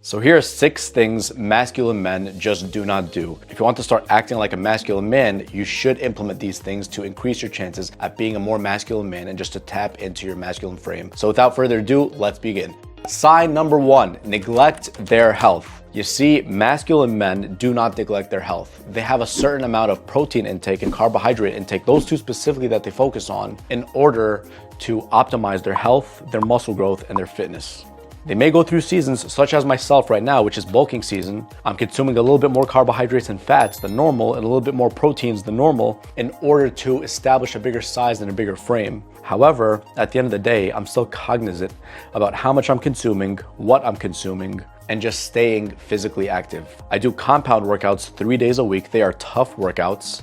So here are 6 things masculine men just do not do. If you want to start acting like a masculine man, you should implement these things to increase your chances at being a more masculine man and just to tap into your masculine frame. So without further ado, let's begin. Sign number 1, neglect their health. You see, masculine men do not neglect their health. They have a certain amount of protein intake and carbohydrate intake, those two specifically that they focus on in order to optimize their health, their muscle growth, and their fitness. They may go through seasons such as myself right now, which is bulking season. I'm consuming a little bit more carbohydrates and fats than normal and a little bit more proteins than normal in order to establish a bigger size and a bigger frame. However, at the end of the day, I'm still cognizant about how much I'm consuming, what I'm consuming, and just staying physically active. I do compound workouts 3 days a week. They are tough workouts.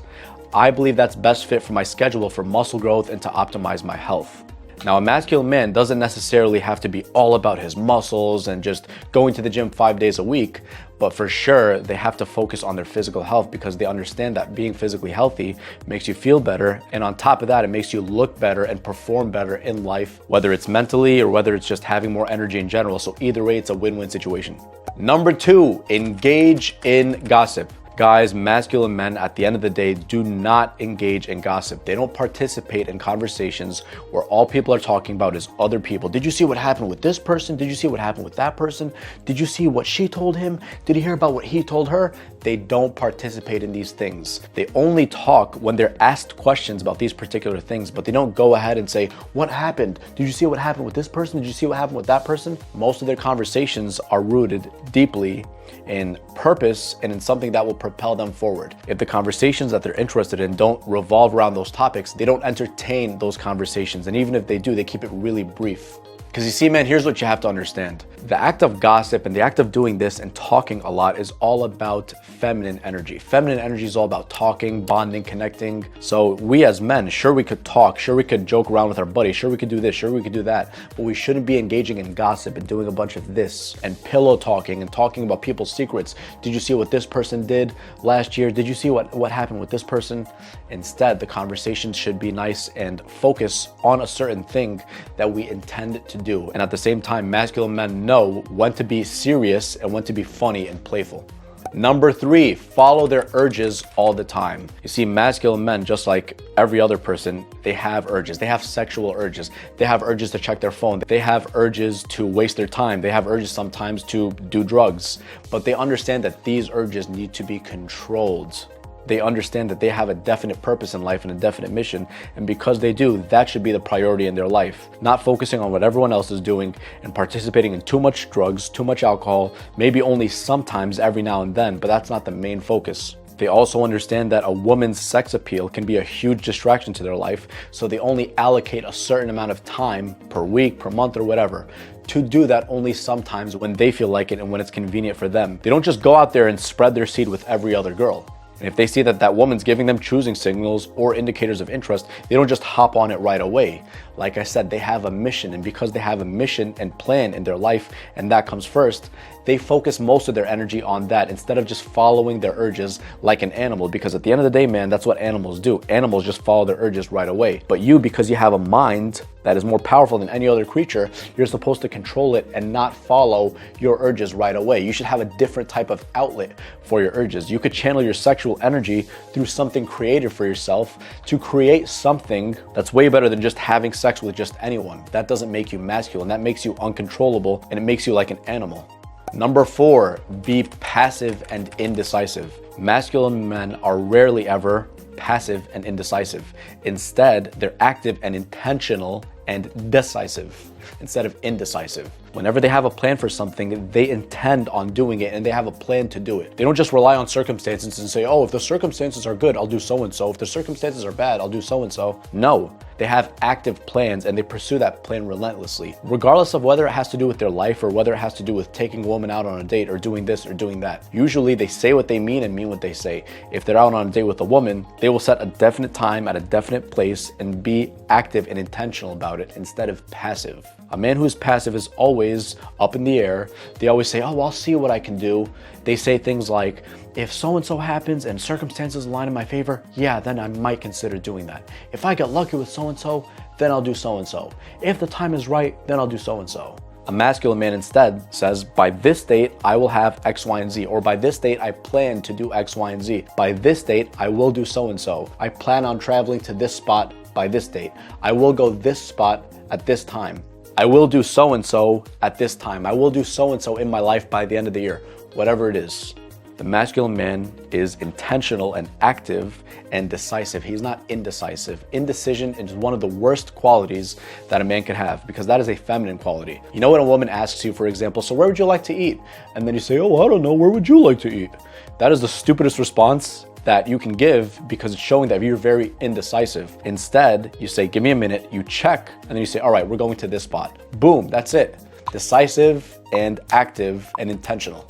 I believe that's best fit for my schedule for muscle growth and to optimize my health. Now, a masculine man doesn't necessarily have to be all about his muscles and just going to the gym 5 days a week, but for sure, they have to focus on their physical health because they understand that being physically healthy makes you feel better. And on top of that, it makes you look better and perform better in life, whether it's mentally or whether it's just having more energy in general. So either way, it's a win-win situation. Number 2, engage in gossip. Guys, masculine men at the end of the day do not engage in gossip. They don't participate in conversations where all people are talking about is other people. Did you see what happened with this person? Did you see what happened with that person? Did you see what she told him? Did you hear about what he told her? They don't participate in these things. They only talk when they're asked questions about these particular things, but they don't go ahead and say, what happened? Did you see what happened with this person? Did you see what happened with that person? Most of their conversations are rooted deeply in purpose and in something that will propel them forward. If the conversations that they're interested in don't revolve around those topics, they don't entertain those conversations. And even if they do, they keep it really brief. Because you see, man, here's what you have to understand. The act of gossip and the act of doing this and talking a lot is all about feminine energy. Feminine energy is all about talking, bonding, connecting. So we as men, sure, we could talk, sure, we could joke around with our buddies, sure, we could do this, sure, we could do that, but we shouldn't be engaging in gossip and doing a bunch of this and pillow talking and talking about people's secrets. Did you see what this person did last year? Did you see what happened with this person? Instead, the conversations should be nice and focus on a certain thing that we intend to do. And at the same time, masculine men know when to be serious and when to be funny and playful. Number 3, follow their urges all the time. You see, masculine men, just like every other person, they have urges. They have sexual urges. They have urges to check their phone. They have urges to waste their time. They have urges sometimes to do drugs. But they understand that these urges need to be controlled. They understand that they have a definite purpose in life and a definite mission. And because they do, that should be the priority in their life. Not focusing on what everyone else is doing and participating in too much drugs, too much alcohol, maybe only sometimes every now and then, but that's not the main focus. They also understand that a woman's sex appeal can be a huge distraction to their life, so they only allocate a certain amount of time per week, per month, or whatever to do that only sometimes when they feel like it and when it's convenient for them. They don't just go out there and spread their seed with every other girl. And if they see that that woman's giving them choosing signals or indicators of interest, they don't just hop on it right away. Like I said, they have a mission, and because they have a mission and plan in their life, and that comes first, they focus most of their energy on that instead of just following their urges like an animal. Because at the end of the day, man, that's what animals do. Animals just follow their urges right away. But you, because you have a mind that is more powerful than any other creature, you're supposed to control it and not follow your urges right away. You should have a different type of outlet for your urges. You could channel your sexual energy through something creative for yourself to create something that's way better than just having sex with just anyone. That doesn't make you masculine. That makes you uncontrollable, and it makes you like an animal. Number 4, be passive and indecisive. Masculine men are rarely ever passive and indecisive. Instead, they're active and intentional and decisive instead of indecisive. Whenever they have a plan for something, they intend on doing it and they have a plan to do it. They don't just rely on circumstances and say, oh, if the circumstances are good, I'll do so-and-so. If the circumstances are bad, I'll do so-and-so. No, they have active plans and they pursue that plan relentlessly, regardless of whether it has to do with their life or whether it has to do with taking a woman out on a date or doing this or doing that. Usually they say what they mean and mean what they say. If they're out on a date with a woman, they will set a definite time at a definite place and be active and intentional about it instead of passive. A man who's passive is always up in the air. They always say, oh, I'll see what I can do. They say things like, if so-and-so happens and circumstances align in my favor, yeah, then I might consider doing that. If I get lucky with so-and-so, then I'll do so-and-so. If the time is right, then I'll do so-and-so. A masculine man instead says, by this date, I will have X, Y, and Z, or by this date, I plan to do X, Y, and Z. By this date, I will do so-and-so. I plan on traveling to this spot by this date. I will go this spot at this time. I will do so-and-so at this time. I will do so-and-so in my life by the end of the year, whatever it is. The masculine man is intentional and active and decisive. He's not indecisive. Indecision is one of the worst qualities that a man can have because that is a feminine quality. You know when a woman asks you, for example, so where would you like to eat? And then you say, oh, I don't know, where would you like to eat? That is the stupidest response that you can give because it's showing that you're very indecisive. Instead, you say, give me a minute, you check, and then you say, all right, we're going to this spot. Boom, that's it. Decisive and active and intentional.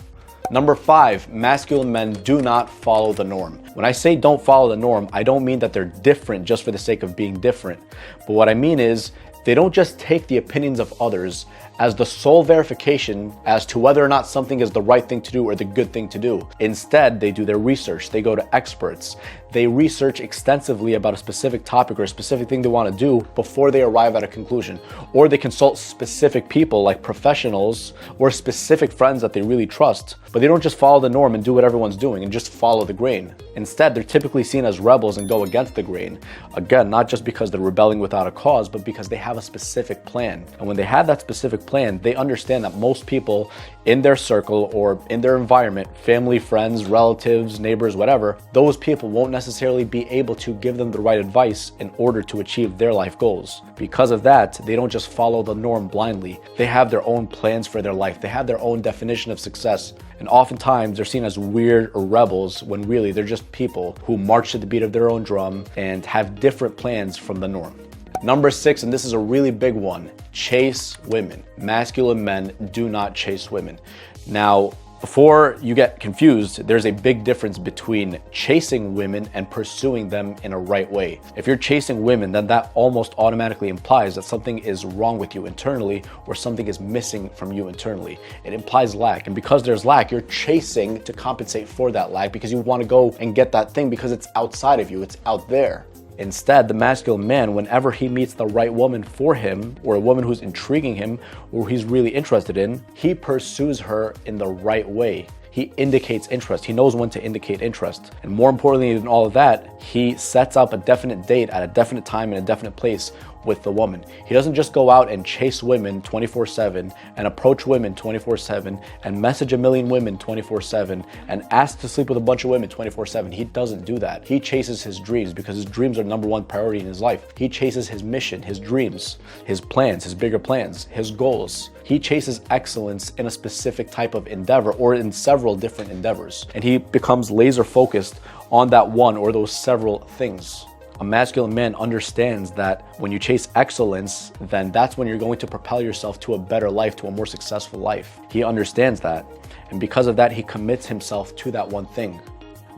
Number 5, masculine men do not follow the norm. When I say don't follow the norm, I don't mean that they're different just for the sake of being different. But what I mean is they don't just take the opinions of others as the sole verification as to whether or not something is the right thing to do or the good thing to do. Instead, they do their research. They go to experts. They research extensively about a specific topic or a specific thing they want to do before they arrive at a conclusion. Or they consult specific people like professionals or specific friends that they really trust. But they don't just follow the norm and do what everyone's doing and just follow the grain. Instead, they're typically seen as rebels and go against the grain. Again, not just because they're rebelling without a cause, but because they have a specific plan. And when they have that specific plan, they understand that most people in their circle or in their environment, family, friends, relatives, neighbors, whatever, those people won't necessarily be able to give them the right advice in order to achieve their life goals. Because of that, they don't just follow the norm blindly. They have their own plans for their life. They have their own definition of success. And oftentimes they're seen as weird or rebels when really they're just people who march to the beat of their own drum and have different plans from the norm. Number 6, and this is a really big one, chase women. Masculine men do not chase women. Now, before you get confused, there's a big difference between chasing women and pursuing them in a right way. If you're chasing women, then that almost automatically implies that something is wrong with you internally or something is missing from you internally. It implies lack. And because there's lack, you're chasing to compensate for that lack because you want to go and get that thing because it's outside of you, it's out there. Instead, the masculine man, whenever he meets the right woman for him, or a woman who's intriguing him, or he's really interested in, he pursues her in the right way. He indicates interest. He knows when to indicate interest. And more importantly than all of that, he sets up a definite date at a definite time in a definite place with the woman. He doesn't just go out and chase women 24/7 and approach women 24/7 and message a million women 24/7 and ask to sleep with a bunch of women 24/7. He doesn't do that. He chases his dreams because his dreams are number one priority in his life. He chases his mission, his dreams, his plans, his bigger plans, his goals. He chases excellence in a specific type of endeavor or in several different endeavors. And he becomes laser focused on that one or those several things. A masculine man understands that when you chase excellence, then that's when you're going to propel yourself to a better life, to a more successful life. He understands that. And because of that, he commits himself to that one thing.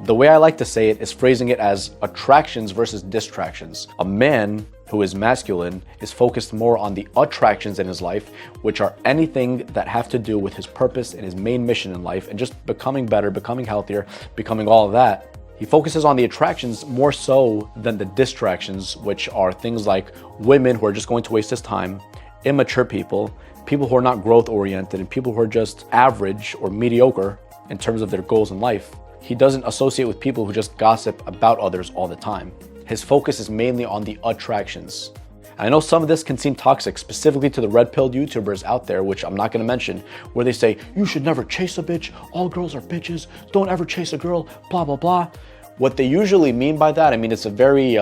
The way I like to say it is phrasing it as attractions versus distractions. A man who is masculine is focused more on the attractions in his life, which are anything that have to do with his purpose and his main mission in life and just becoming better, becoming healthier, becoming all of that. He focuses on the attractions more so than the distractions, which are things like women who are just going to waste his time, immature people, people who are not growth oriented, and people who are just average or mediocre in terms of their goals in life. He doesn't associate with people who just gossip about others all the time. His focus is mainly on the attractions. I know some of this can seem toxic, specifically to the red-pilled YouTubers out there, which I'm not going to mention, where they say, you should never chase a bitch, all girls are bitches, don't ever chase a girl, blah, blah, blah. What they usually mean by that, I mean, it's a very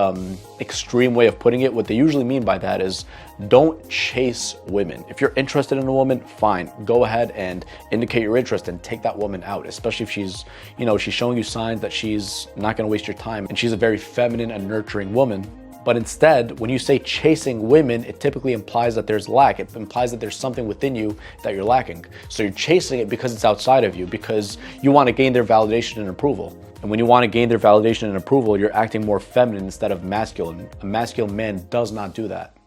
extreme way of putting it. What they usually mean by that is don't chase women. If you're interested in a woman, fine, go ahead and indicate your interest and take that woman out, especially if she's showing you signs that she's not going to waste your time and she's a very feminine and nurturing woman. But instead, when you say chasing women, it typically implies that there's lack. It implies that there's something within you that you're lacking. So you're chasing it because it's outside of you, because you want to gain their validation and approval. And when you want to gain their validation and approval, you're acting more feminine instead of masculine. A masculine man does not do that.